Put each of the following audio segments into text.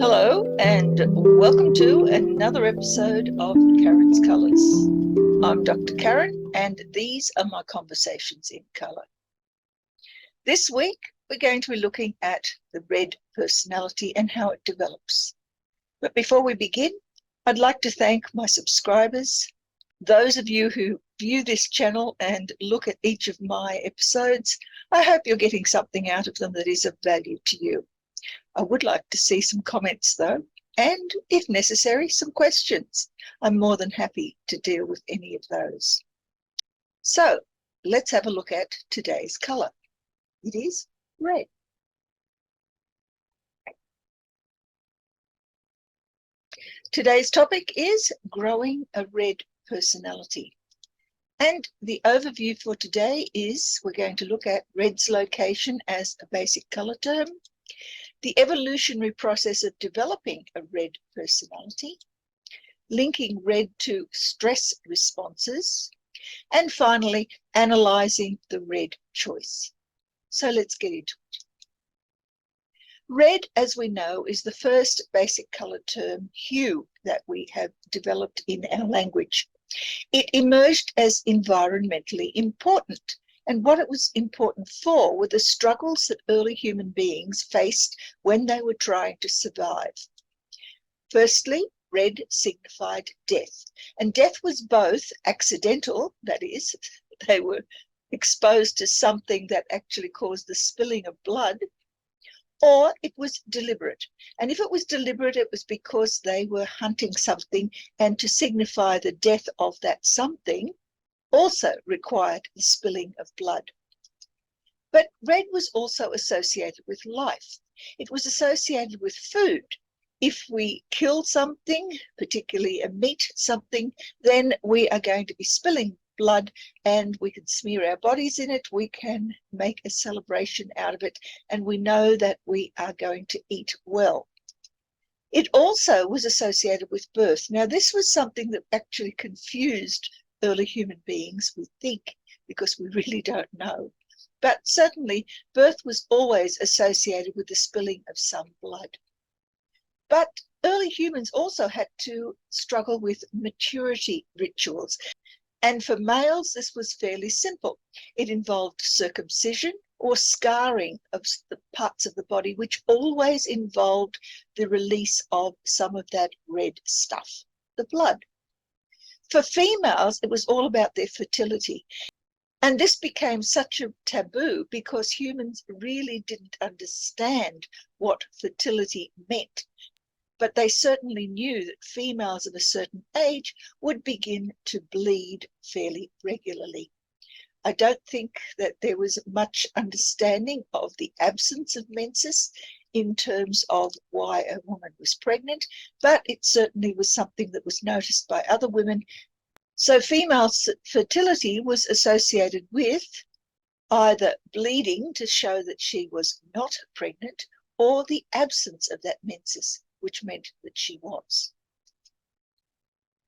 Hello, and welcome to another episode of Karen's Colours. I'm Dr. Karen, and these are my conversations in colour. This week, we're going to be looking at the red personality and how it develops. But before we begin, I'd like to thank my subscribers, those of you who view this channel and look at each of my episodes. I hope you're getting something out of them that is of value to you. I would like to see some comments though, and if necessary, some questions. I'm more than happy to deal with any of those. So let's have a look at today's colour. It is red. Today's topic is growing a red personality. And the overview for today is we're going to look at red's location as a basic colour term, the evolutionary process of developing a red personality, linking red to stress responses, and finally, analysing the red choice. So let's get into it. Red, as we know, is the first basic colour term, hue, that we have developed in our language. It emerged as environmentally important. And what it was important for were the struggles that early human beings faced when they were trying to survive. Firstly, red signified death. And death was both accidental, that is, they were exposed to something that actually caused the spilling of blood, or it was deliberate. And if it was deliberate, it was because they were hunting something, and to signify the death of that something also required the spilling of blood. But red was also associated with life. It was associated with food. If we kill something, particularly a meat something, then we are going to be spilling blood, and we can smear our bodies in it, we can make a celebration out of it, and we know that we are going to eat well. It also was associated with birth. Now, this was something that actually confused early human beings, we think, because we really don't know. But certainly birth was always associated with the spilling of some blood. But early humans also had to struggle with maturity rituals. And for males, this was fairly simple. It involved circumcision or scarring of the parts of the body, which always involved the release of some of that red stuff, the blood. For females, it was all about their fertility. And this became such a taboo because humans really didn't understand what fertility meant. But they certainly knew that females of a certain age would begin to bleed fairly regularly. I don't think that there was much understanding of the absence of menses in terms of why a woman was pregnant, but it certainly was something that was noticed by other women. So female fertility was associated with either bleeding to show that she was not pregnant, or the absence of that menses, which meant that she was.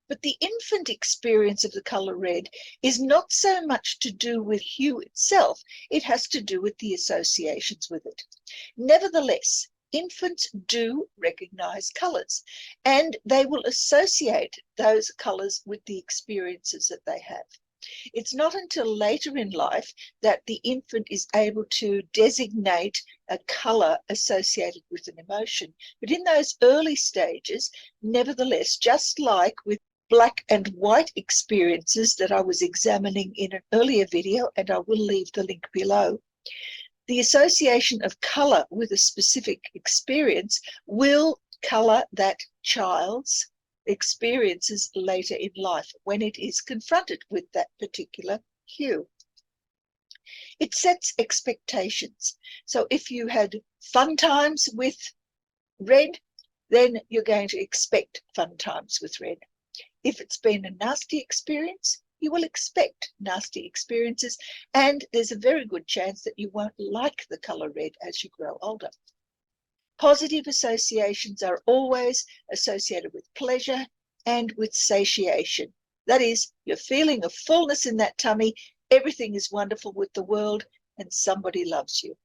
But the infant experience of the colour red is not so much to do with hue itself, it has to do with the associations with it. Nevertheless, infants do recognise colours, and they will associate those colours with the experiences that they have. It's not until later in life that the infant is able to designate a colour associated with an emotion. But in those early stages, nevertheless, just like with black and white experiences that I was examining in an earlier video, and I will leave the link below, the association of colour with a specific experience will colour that child's experiences later in life when it is confronted with that particular hue. It sets expectations. So if you had fun times with red, then you're going to expect fun times with red. If it's been a nasty experience, you will expect nasty experiences, and there's a very good chance that you won't like the colour red as you grow older. Positive associations are always associated with pleasure and with satiation. That is, your feeling of fullness in that tummy, everything is wonderful with the world, and somebody loves you.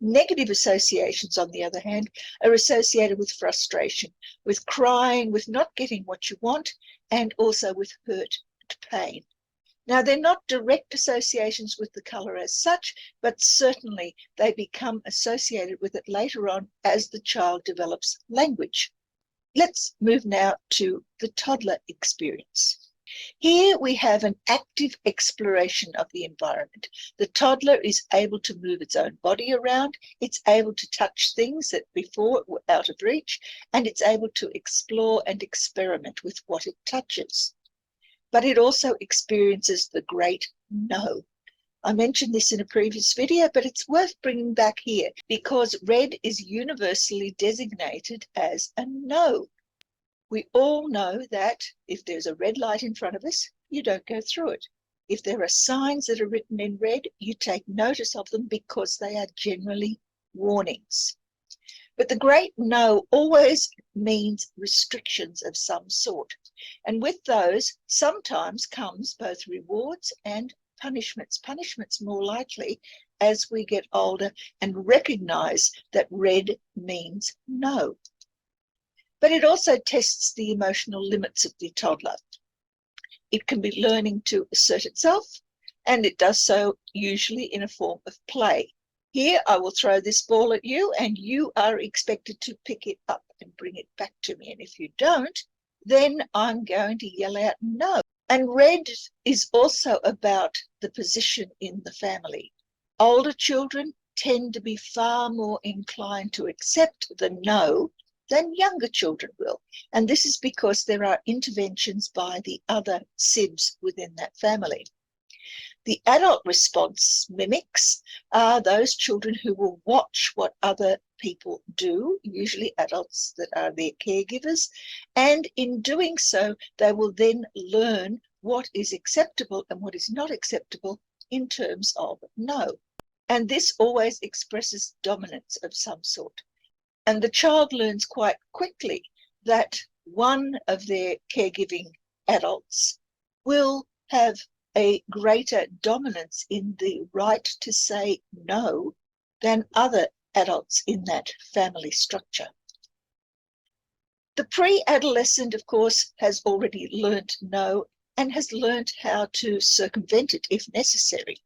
Negative associations, on the other hand, are associated with frustration, with crying, with not getting what you want, and also with hurt and pain. Now, they're not direct associations with the colour as such, but certainly they become associated with it later on as the child develops language. Let's move now to the toddler experience. Here we have an active exploration of the environment. The toddler is able to move its own body around, it's able to touch things that before were out of reach, and it's able to explore and experiment with what it touches. But it also experiences the great no. I mentioned this in a previous video, but it's worth bringing back here because red is universally designated as a no. We all know that if there's a red light in front of us, you don't go through it. If there are signs that are written in red, you take notice of them because they are generally warnings. But the great no always means restrictions of some sort. And with those, sometimes comes both rewards and punishments. Punishments more likely as we get older and recognize that red means no. But it also tests the emotional limits of the toddler. It can be learning to assert itself, and it does so usually in a form of play. Here, I will throw this ball at you, and you are expected to pick it up and bring it back to me. And if you don't, then I'm going to yell out no. And red is also about the position in the family. Older children tend to be far more inclined to accept the no than younger children will. And this is because there are interventions by the other sibs within that family. The adult response mimics are those children who will watch what other people do, usually adults that are their caregivers, and in doing so, they will then learn what is acceptable and what is not acceptable in terms of no. And this always expresses dominance of some sort. And the child learns quite quickly that one of their caregiving adults will have a greater dominance in the right to say no than other adults in that family structure. The pre-adolescent, of course, has already learnt no and has learnt how to circumvent it if necessary.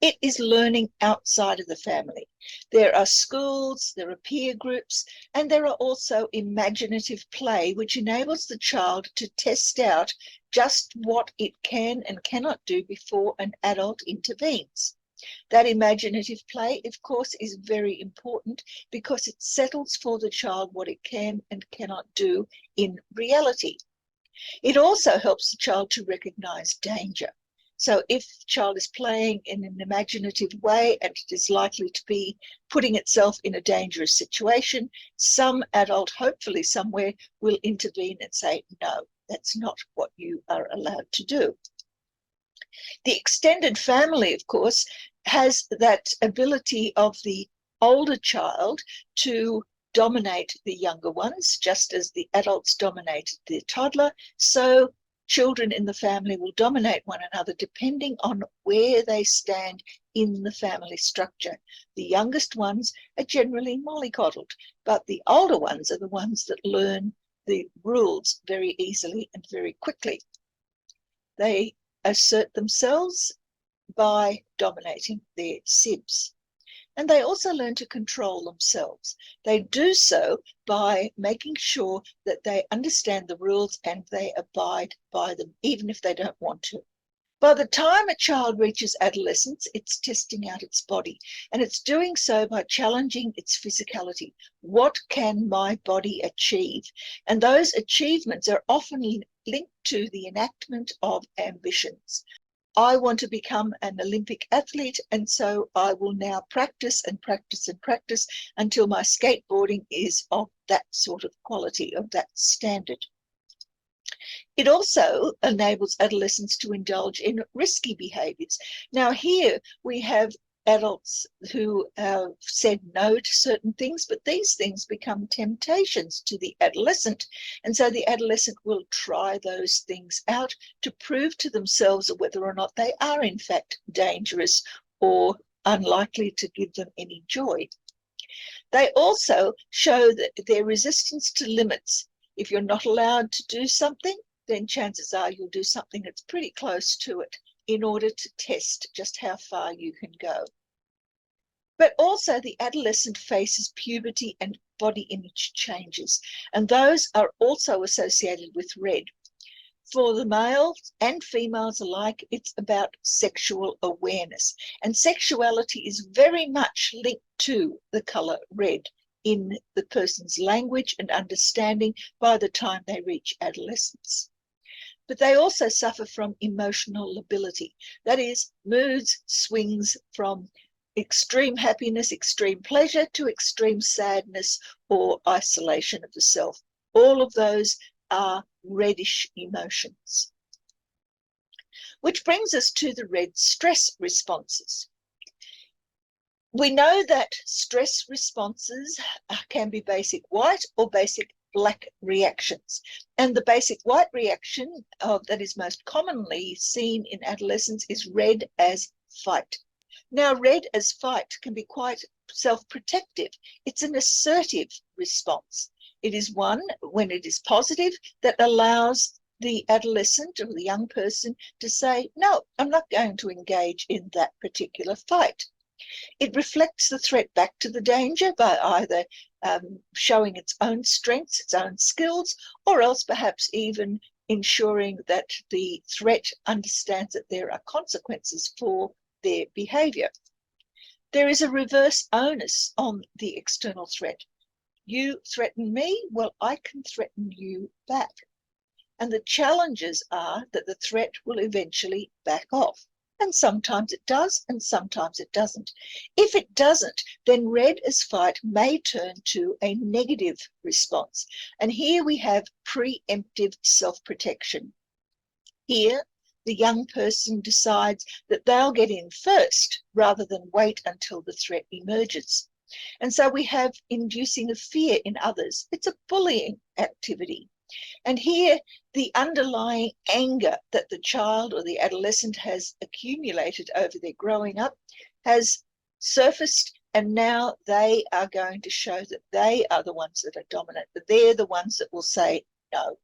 It is learning outside of the family. There are schools, there are peer groups, and there are also imaginative play, which enables the child to test out just what it can and cannot do before an adult intervenes. That imaginative play, of course, is very important because it settles for the child what it can and cannot do in reality. It also helps the child to recognize danger. So if the child is playing in an imaginative way and it is likely to be putting itself in a dangerous situation, some adult, hopefully somewhere, will intervene and say, no, that's not what you are allowed to do. The extended family, of course, has that ability of the older child to dominate the younger ones, just as the adults dominated the toddler. So children in the family will dominate one another depending on where they stand in the family structure. The youngest ones are generally mollycoddled, but the older ones are the ones that learn the rules very easily and very quickly. They assert themselves by dominating their sibs. And they also learn to control themselves. They do so by making sure that they understand the rules and they abide by them, even if they don't want to. By the time a child reaches adolescence, it's testing out its body, and it's doing so by challenging its physicality. What can my body achieve? And those achievements are often linked to the enactment of ambitions. I want to become an Olympic athlete, and so I will now practice and practice and practice until my skateboarding is of that sort of quality, of that standard. It also enables adolescents to indulge in risky behaviours. Now here we have adults who have said no to certain things, but these things become temptations to the adolescent. And so the adolescent will try those things out to prove to themselves whether or not they are in fact dangerous or unlikely to give them any joy. They also show that their resistance to limits. If you're not allowed to do something, then chances are you'll do something that's pretty close to it in order to test just how far you can go. But also the adolescent faces puberty and body image changes, and those are also associated with red. For the males and females alike, it's about sexual awareness. And sexuality is very much linked to the colour red in the person's language and understanding by the time they reach adolescence. But they also suffer from emotional lability. That is, moods swings from extreme happiness, extreme pleasure to extreme sadness or isolation of the self. All of those are reddish emotions. Which brings us to the red stress responses. We know that stress responses can be basic white or basic black reactions. And the basic white reaction that is most commonly seen in adolescence is red as fight. Now, red as fight can be quite self-protective. It's an assertive response. It is one, when it is positive, that allows the adolescent or the young person to say, no, I'm not going to engage in that particular fight. It reflects the threat back to the danger by either showing its own strengths, its own skills, or else perhaps even ensuring that the threat understands that there are consequences for their behaviour. There is a reverse onus on the external threat. You threaten me, well, I can threaten you back. And the challenges are that the threat will eventually back off. And sometimes it does, and sometimes it doesn't. If it doesn't, then red as fight may turn to a negative response. And here we have preemptive self-protection. Here, the young person decides that they'll get in first rather than wait until the threat emerges. And so we have inducing of fear in others. It's a bullying activity. And here, the underlying anger that the child or the adolescent has accumulated over their growing up has surfaced, and now they are going to show that they are the ones that are dominant, that they're the ones that will say no.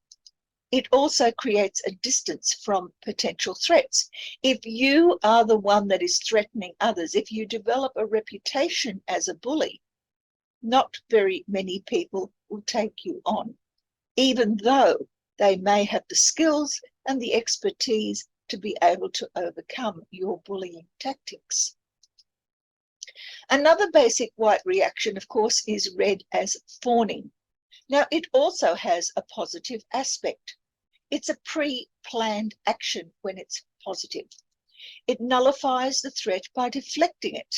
It also creates a distance from potential threats. If you are the one that is threatening others, if you develop a reputation as a bully, not very many people will take you on, even though they may have the skills and the expertise to be able to overcome your bullying tactics. Another basic white reaction, of course, is red as fawning. Now, it also has a positive aspect. It's a pre-planned action when it's positive. It nullifies the threat by deflecting it.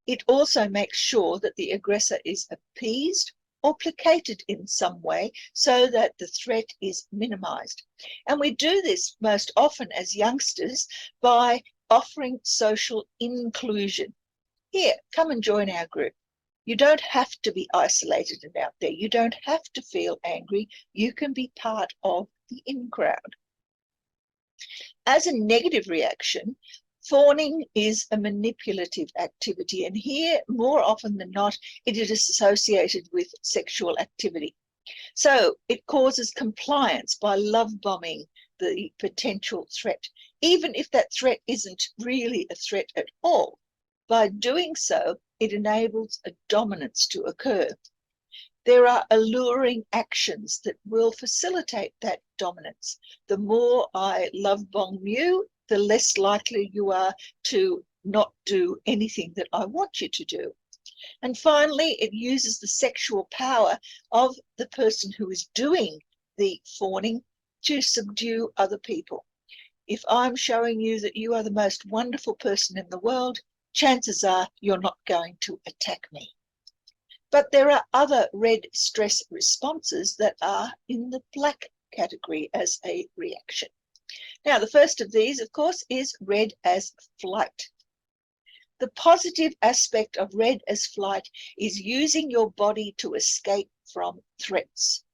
It also makes sure that the aggressor is appeased or placated in some way so that the threat is minimized. And we do this most often as youngsters by offering social inclusion. Here, come and join our group. You don't have to be isolated and out there. You don't have to feel angry. You can be part of the in crowd. As a negative reaction, fawning is a manipulative activity, and here, more often than not, it is associated with sexual activity. So it causes compliance by love bombing the potential threat, even if that threat isn't really a threat at all. By doing so, it enables a dominance to occur. There are alluring actions that will facilitate that dominance. The more I love bomb you, the less likely you are to not do anything that I want you to do. And finally, it uses the sexual power of the person who is doing the fawning to subdue other people. If I'm showing you that you are the most wonderful person in the world, chances are you're not going to attack me. But there are other red stress responses that are in the black category as a reaction. Now, the first of these, of course, is red as flight. The positive aspect of red as flight is using your body to escape from threats.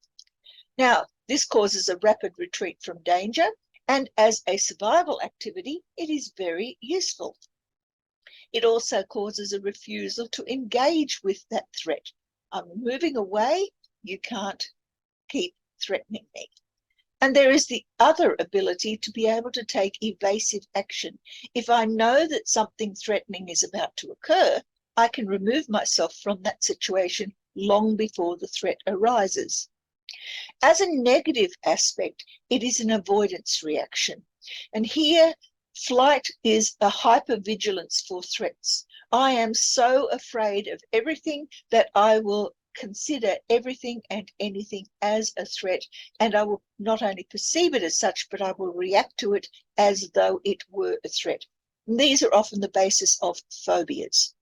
Now, this causes a rapid retreat from danger, and as a survival activity, it is very useful. It also causes a refusal to engage with that threat. I'm moving away, you can't keep threatening me. And there is the other ability to be able to take evasive action. If I know that something threatening is about to occur, I can remove myself from that situation long before the threat arises. As a negative aspect, it is an avoidance reaction. And here, flight is a hypervigilance for threats. I am so afraid of everything that I will consider everything and anything as a threat, and I will not only perceive it as such, but I will react to it as though it were a threat. And these are often the basis of phobias.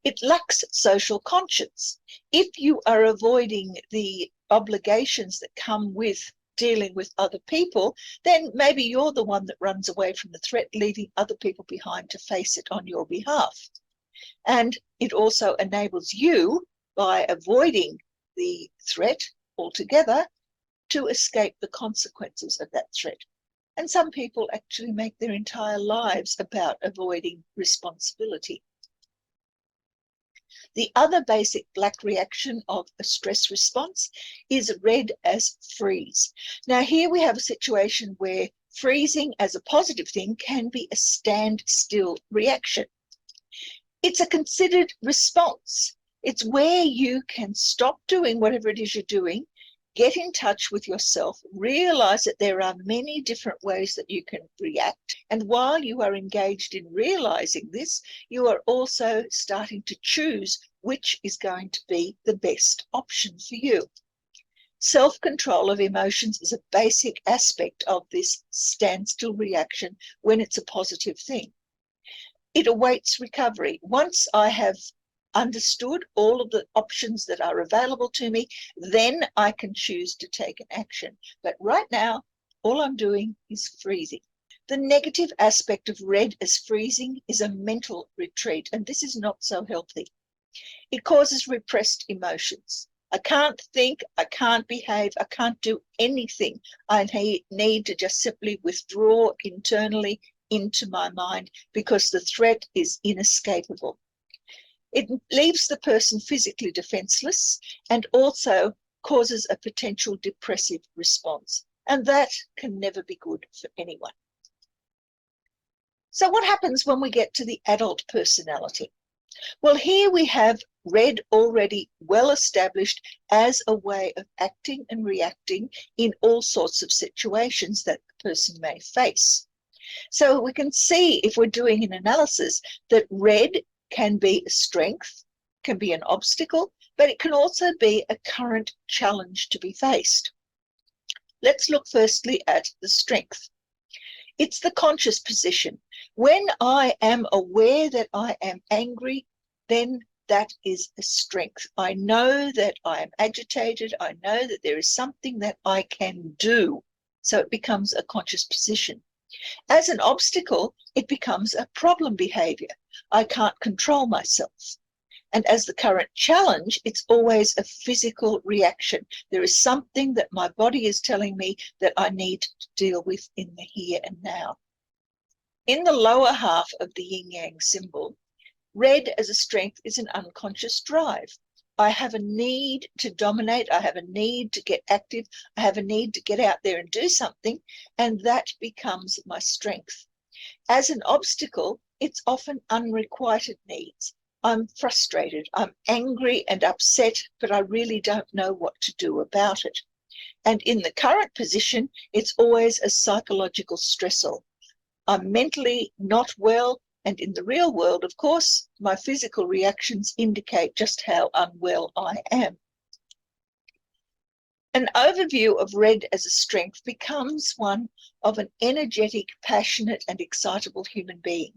It lacks social conscience. If you are avoiding the obligations that come with dealing with other people, then maybe you're the one that runs away from the threat, leaving other people behind to face it on your behalf. And it also enables you, by avoiding the threat altogether, to escape the consequences of that threat. And some people actually make their entire lives about avoiding responsibility. The other basic black reaction of a stress response is read as freeze. Now, here we have a situation where freezing as a positive thing can be a standstill reaction. It's a considered response. It's where you can stop doing whatever it is you're doing, get in touch with yourself, realize that there are many different ways that you can react. And while you are engaged in realizing this, you are also starting to choose which is going to be the best option for you. Self-control of emotions is a basic aspect of this standstill reaction when it's a positive thing. It awaits recovery. Once I have understood all of the options that are available to me, then I can choose to take an action. But right now, all I'm doing is freezing. The negative aspect of red as freezing is a mental retreat, and this is not so healthy. It causes repressed emotions. I can't think, I can't behave, I can't do anything. I need to just simply withdraw internally into my mind because the threat is inescapable. It leaves the person physically defenseless and also causes a potential depressive response. And that can never be good for anyone. So what happens when we get to the adult personality? Well, here we have red already well established as a way of acting and reacting in all sorts of situations that the person may face. So we can see, if we're doing an analysis, that red can be a strength, can be an obstacle, but it can also be a current challenge to be faced. Let's look firstly at the strength. It's the conscious position. When I am aware that I am angry, then that is a strength. I know that I am agitated. I know that there is something that I can do. So it becomes a conscious position. As an obstacle, it becomes a problem behavior. I can't control myself. And as the current challenge, it's always a physical reaction. There is something that my body is telling me that I need to deal with in the here and now. In the lower half of the yin-yang symbol, red as a strength is an unconscious drive. I have a need to dominate. I have a need to get active. I have a need to get out there and do something, and that becomes my strength. As an obstacle, it's often unrequited needs. I'm frustrated, I'm angry and upset, but I really don't know what to do about it. And in the current position, it's always a psychological stressor. I'm mentally not well, and in the real world, of course, my physical reactions indicate just how unwell I am. An overview of red as a strength becomes one of an energetic, passionate, and excitable human being.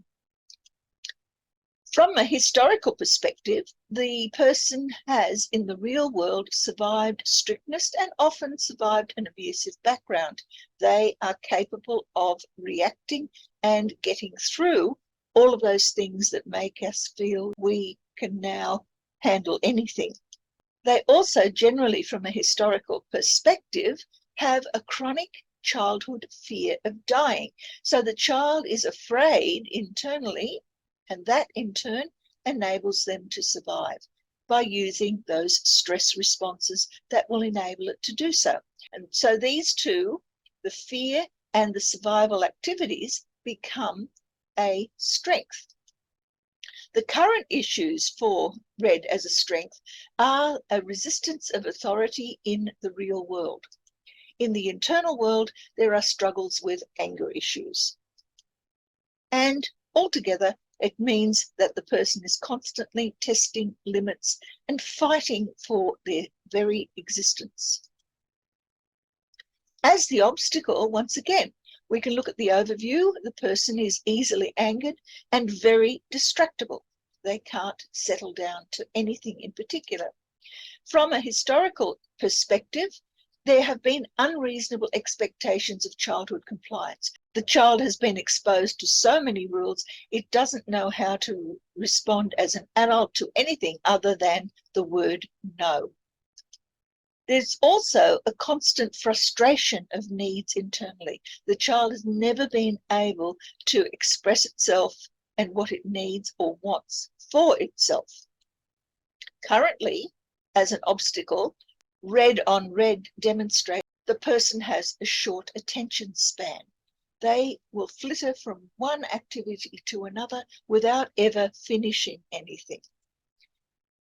From a historical perspective, the person has, in the real world, survived strictness and often survived an abusive background. They are capable of reacting and getting through all of those things that make us feel we can now handle anything. They also, generally from a historical perspective, have a chronic childhood fear of dying. So the child is afraid internally And that in turn enables them to survive by using those stress responses that will enable it to do so. And so these two, the fear and the survival activities, become a strength. The current issues for red as a strength are a resistance of authority in the real world. In the internal world, there are struggles with anger issues. And altogether, it means that the person is constantly testing limits and fighting for their very existence. As the obstacle, once again, we can look at the overview. The person is easily angered and very distractible. They can't settle down to anything in particular. From a historical perspective, there have been unreasonable expectations of childhood compliance. The child has been exposed to so many rules, it doesn't know how to respond as an adult to anything other than the word no. There's also a constant frustration of needs internally. The child has never been able to express itself and what it needs or wants for itself. Currently, as an obstacle, red on red demonstrates the person has a short attention span. They will flitter from one activity to another without ever finishing anything.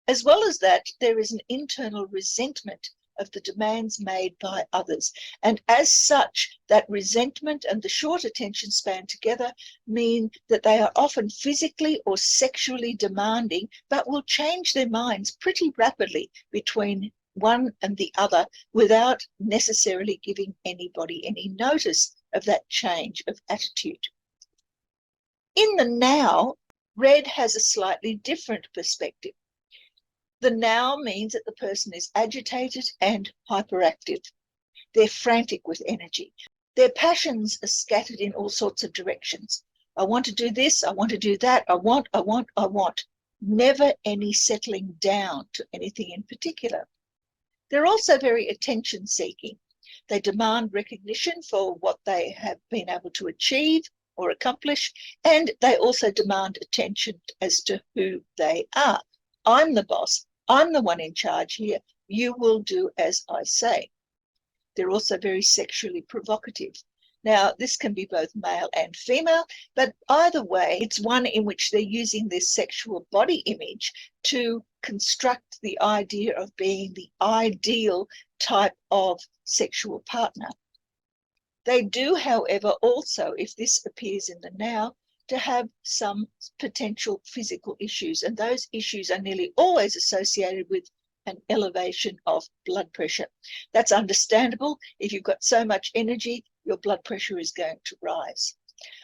As well as that, there is an internal resentment of the demands made by others. And as such, that resentment and the short attention span together mean that they are often physically or sexually demanding, but will change their minds pretty rapidly between one and the other without necessarily giving anybody any notice of that change of attitude. In the now, red has a slightly different perspective. The now means that the person is agitated and hyperactive. They're frantic with energy. Their passions are scattered in all sorts of directions. I want to do this, I want to do that, I want. Never any settling down to anything in particular. They're also very attention-seeking. They demand recognition for what they have been able to achieve or accomplish, and they also demand attention as to who they are. I'm the boss. I'm the one in charge here. You will do as I say. They're also very sexually provocative. Now, this can be both male and female, but either way, it's one in which they're using their sexual body image to construct the idea of being the ideal type of sexual partner. They do, however, also, if this appears in the now, to have some potential physical issues, and those issues are nearly always associated with an elevation of blood pressure. That's understandable. If you've got so much energy, your blood pressure is going to rise.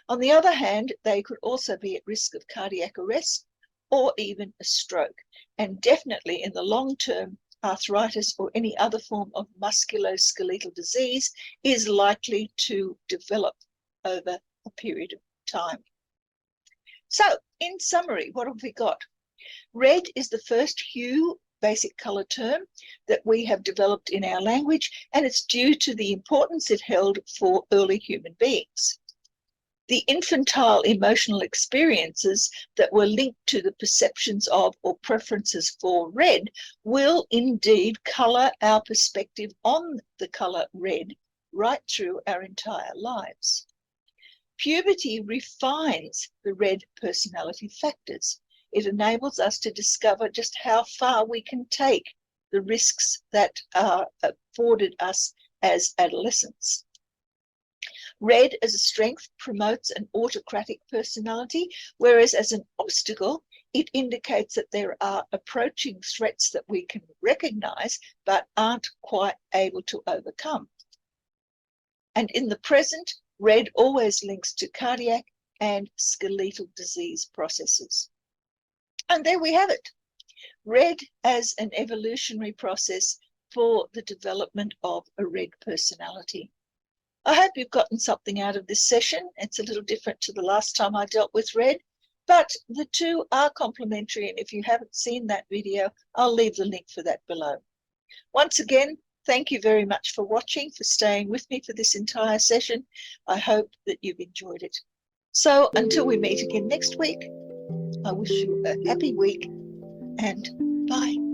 On the other hand, they could also be at risk of cardiac arrest or even a stroke, and definitely in the long term, arthritis or any other form of musculoskeletal disease is likely to develop over a period of time. So, in summary, what have we got? Red is the first hue, basic colour term that we have developed in our language, and it's due to the importance it held for early human beings. The infantile emotional experiences that were linked to the perceptions of or preferences for red will indeed colour our perspective on the colour red right through our entire lives. Puberty refines the red personality factors. It enables us to discover just how far we can take the risks that are afforded us as adolescents. Red as a strength promotes an autocratic personality, whereas as an obstacle, it indicates that there are approaching threats that we can recognize but aren't quite able to overcome. And in the present, red always links to cardiac and skeletal disease processes. And there we have it. Red as an evolutionary process for the development of a red personality. I hope you've gotten something out of this session. It's a little different to the last time I dealt with red, but the two are complementary, and if you haven't seen that video, I'll leave the link for that below. Once again, thank you very much for watching, for staying with me for this entire session. I hope that you've enjoyed it. So until we meet again next week, I wish you a happy week and bye.